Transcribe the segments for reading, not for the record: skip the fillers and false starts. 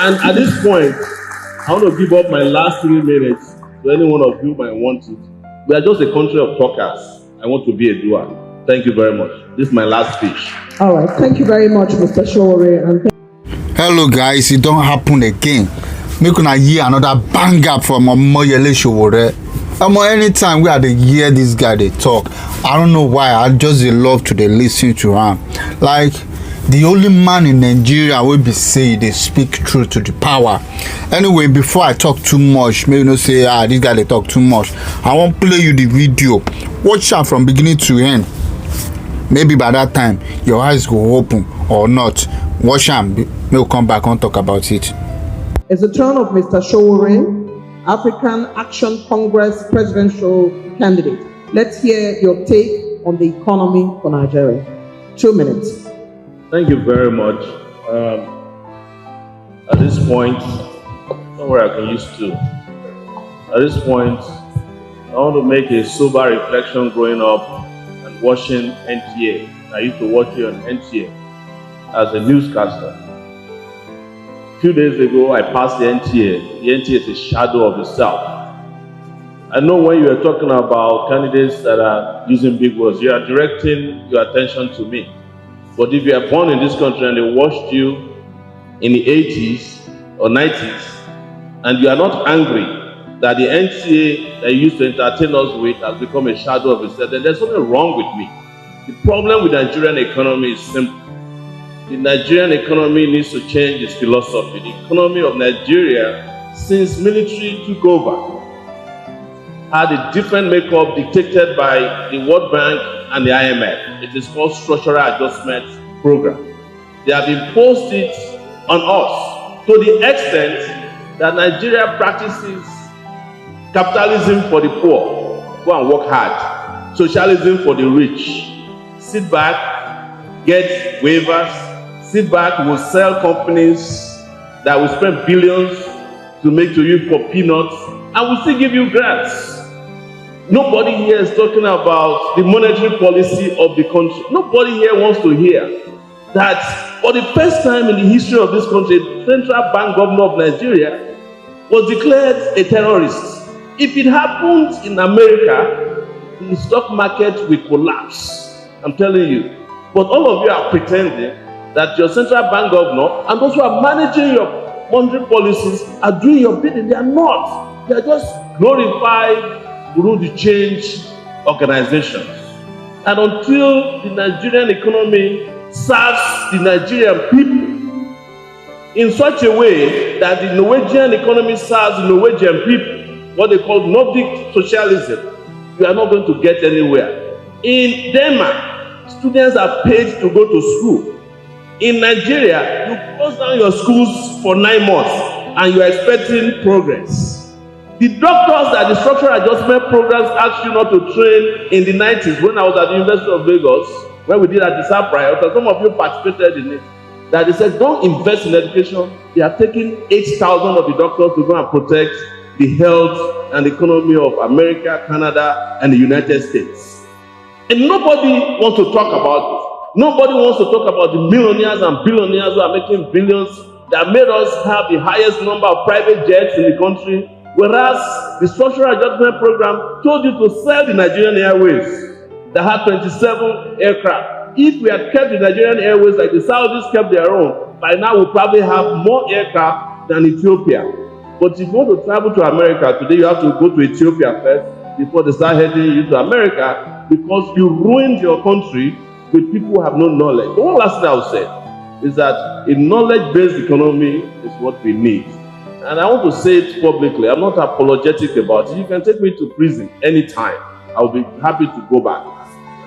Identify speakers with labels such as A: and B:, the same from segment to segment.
A: And at this point, I want to give up my last 3 minutes to any one of you might want it. We are just a country of talkers. I want to be a doer. Thank you very much. This is my last speech.
B: All right. Thank you very much, Mr. Sowore. And
C: hello guys, it don't happen again. Make una hear another banger from Omoyele Sowore. Anytime we had to hear this guy they talk, I don't know why, I just love to listen to him. Like the only man in Nigeria will be say they speak truth to the power. Anyway, before I talk too much, maybe no say this guy they talk too much. I won't play you the video. Watch out from beginning to end. Maybe by that time your eyes go open or not. Watch am. We'll come back and talk about it.
B: it's the turn of Mr. Sowore, African Action Congress presidential candidate. Let's hear your take on the economy for Nigeria. 2 minutes.
A: Thank you very much. At this point, somewhere I can use to. At this point, I want to make a sober reflection growing up and watching NTA. I used to watch you on NTA as a newscaster. A few days ago, I passed the NTA. The NTA is a shadow of itself. I know when you are talking about candidates that are using big words, you are directing your attention to me. But if you are born in this country and they watched you in the 80s or 90s, and you are not angry that the NTA that you used to entertain us with has become a shadow of itself, then there's something wrong with me. The problem with the Nigerian economy is simple. The Nigerian economy needs to change its philosophy. The economy of Nigeria, since military took over, had a different makeup dictated by the World Bank and the IMF. It is called Structural Adjustment Program. They have imposed it on us to the extent that Nigeria practices capitalism for the poor. Go and work hard. Socialism for the rich. Sit back, get waivers. Sit back, we'll sell companies that will spend billions to make to you for peanuts, and we'll still give you grants. Nobody here is talking about the monetary policy of the country. Nobody here wants to hear that for the first time in the history of this country, the Central Bank Governor of Nigeria was declared a terrorist. If it happened in America, the stock market will collapse. I'm telling you. But all of you are pretending that your Central Bank Governor and those who are managing your monetary policies are doing your bidding. They are not. They are just glorified through the change organizations. And until the Nigerian economy serves the Nigerian people in such a way that the Norwegian economy serves the Norwegian people, what they call Nordic socialism, you are not going to get anywhere. In Denmark, students are paid to go to school. In Nigeria, you close down your schools for 9 months and you are expecting progress. The doctors that the structural adjustment programs asked you not to train in the 90s, when I was at the University of Lagos, when we did at the Sapphire, some of you participated in it, that they said don't invest in education. They are taking 8,000 of the doctors to go and protect the health and economy of America, Canada, and the United States. And nobody wants to talk about this. Nobody wants to talk about the millionaires and billionaires who are making billions that made us have the highest number of private jets in the country, whereas the structural adjustment program told you to sell the Nigerian Airways that had 27 aircraft. If we had kept the Nigerian Airways like the Saudis kept their own, by now we probably have more aircraft than Ethiopia. But if you want to travel to America today, you have to go to Ethiopia first before they start heading you to America, because you ruined your country with people who have no knowledge. The one last thing I will say is that a knowledge-based economy is what we need. And I want to say it publicly. I'm not apologetic about it. You can take me to prison anytime. I will be happy to go back.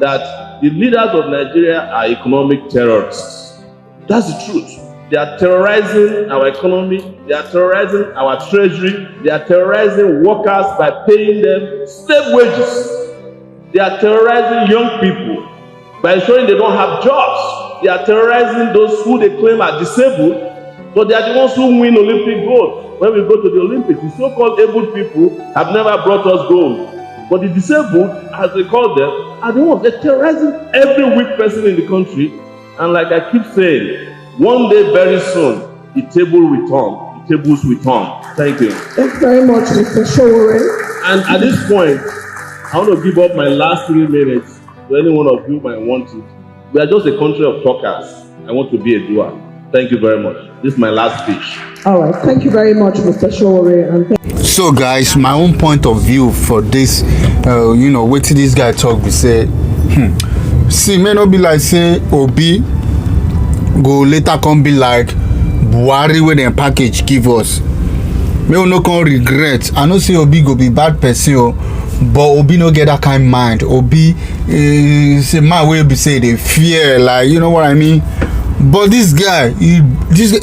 A: That the leaders of Nigeria are economic terrorists. That's the truth. They are terrorizing our economy. They are terrorizing our treasury. They are terrorizing workers by paying them slave wages. They are terrorizing young people by ensuring they don't have jobs. They are terrorizing those who they claim are disabled, but they are the ones who win Olympic gold. When we go to the Olympics, the so-called able people have never brought us gold. But the disabled, as they call them, are the ones. They're terrorizing every weak person in the country. And like I keep saying, one day very soon, the table will turn. The tables will turn. Thank you.
B: Thanks very much, Mr. Sowore.
A: And at this point, I want to give up my last 3 minutes to any one of you might want it. We are just a country of talkers. I want to be a doer. Thank you very much. This is my last speech.
B: All right. Thank you very much, Mr. Sowore. And
C: So guys, my own point of view for this, wait till this guy talk, we say, see, may not be like say Obi go later come be like Buhari when dem package give us. May we no come regret. I know say Obi go be bad person, but Obi no get that kind of mind. Obi is a man wey be say they fear, like, you know what I mean. But this guy, he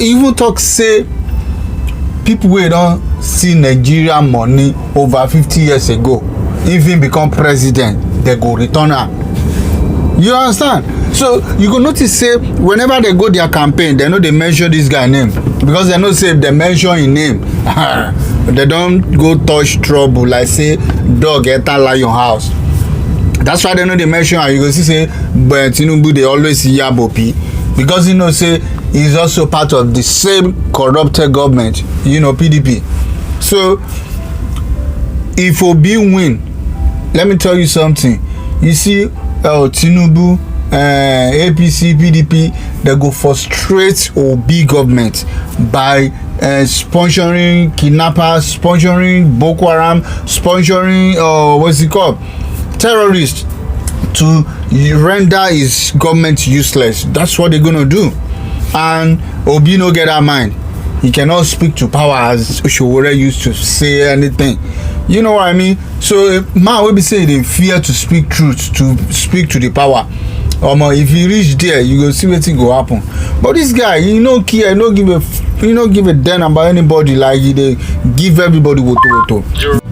C: even talk say people wey don see Nigeria money over 50 years ago, even become president, they go return am. You understand? So you go notice say whenever they go their campaign, they know they mention this guy name, because they know say if they mention his name, they don't go touch trouble like say dog enter lion house. That's why they know they mention am. You go see say but Tinubu they always yab Obi, because you know say he's also part of the same corrupted government, PDP. So if Obi win, let me tell you something. You see Tinubu, APC, PDP, they go frustrate Obi government by sponsoring kidnappers, sponsoring Boko Haram, sponsoring what's it called, terrorists, to render his government useless. That's what they're gonna do. And Obi no get that mind. He cannot speak to power, as Sowore used to say anything. You know what I mean? So man will be saying they fear to speak truth, to speak to the power. If you reach there, you go see wetin go happen. But this guy, he no care, no give a damn about anybody. Like he dey give everybody woto.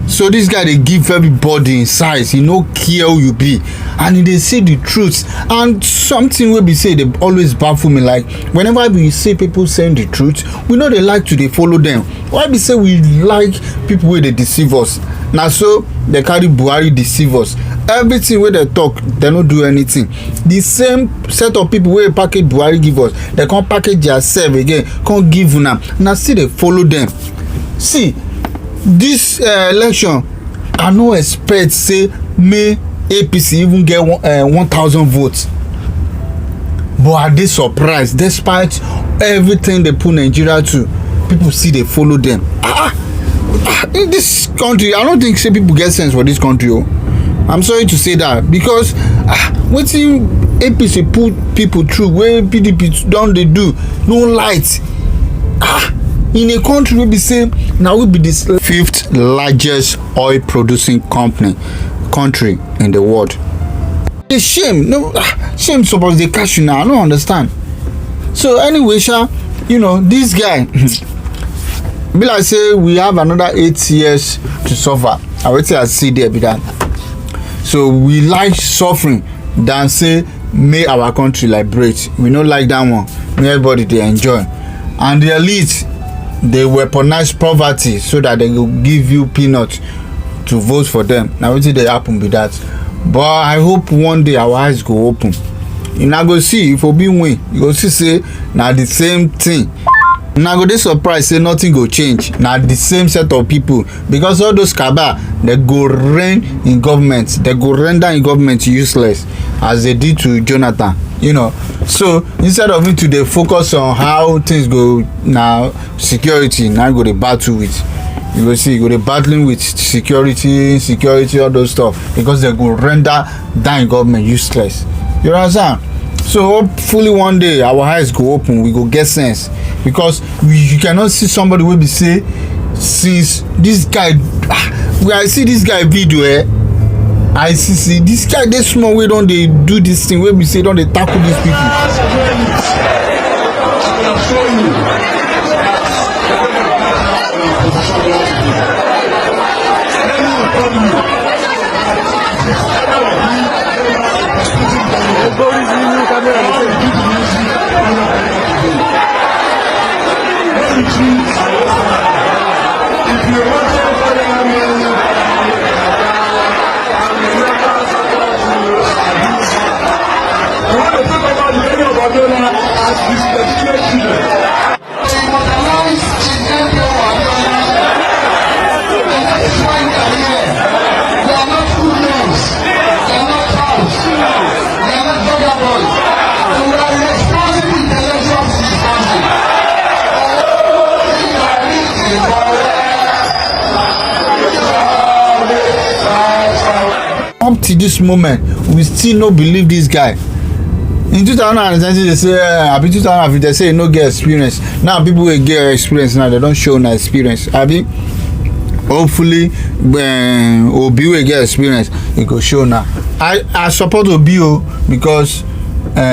C: So this guy, they give everybody in size. He no care who you be, and he dey say the truth. And something will be say they always baffle me. Like whenever we see people saying the truth, we know they like to they follow them. Why be say we like people where they deceive us? Now so they carry Buhari deceive us. Everything where they talk, they don't do anything. The same set of people where package Buhari give us, they can't package themselves again, can't give them. Now see they follow them. See, this election, I no expect say may APC even get 1,000 votes. But are they surprised? Despite everything they put Nigeria to, people see they follow them. In this country, I don't think say people get sense for this country. I'm sorry to say that, because wetin APC put people through, where PDP don't they do no light. In a country we be say now we be this 5th largest oil producing country in the world. The shame, no shame suppose they catch you now. I don't understand. So anyway, this guy be like say we have another 8 years to suffer. I will say I see there be that. So we like suffering than say make our country liberate. We don't like that one. May everybody they enjoy. And the elite, they weaponize poverty so that they will give you peanuts to vote for them. Now what did they happen with that? But I hope one day our eyes go open. You now go see if Obi win, you go see say now the same thing. Now go dey surprised say nothing go change. Now the same set of people, because all those cabal they go reign in government, they go render in government useless as they did to Jonathan. So instead of me to dey focus on how things go now, security now go dey battle with. You go see, you go dey battling with security, all those stuff, because they go render that in government useless. You understand? So hopefully one day our eyes go open, we go get sense, because you cannot see somebody will be say since this guy when I see this guy video I see this guy this small way don't they do this thing where we say don't they tackle these people.
D: I want to talk about the name of Abiola as this
C: till this moment we still no believe this guy. In 2020 they say abi 2015 they say he no get experience. Now people wey get experience now they don show na experience abi. Hopefully Obi wey get experience e go show now. I support Obi o because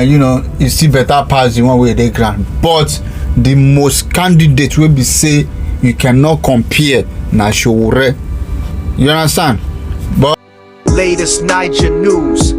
C: you know e still better pass the one wey dey ground, but the most candidate wey be say you cannot compare na Sowore. You understand? But
D: latest Niger news.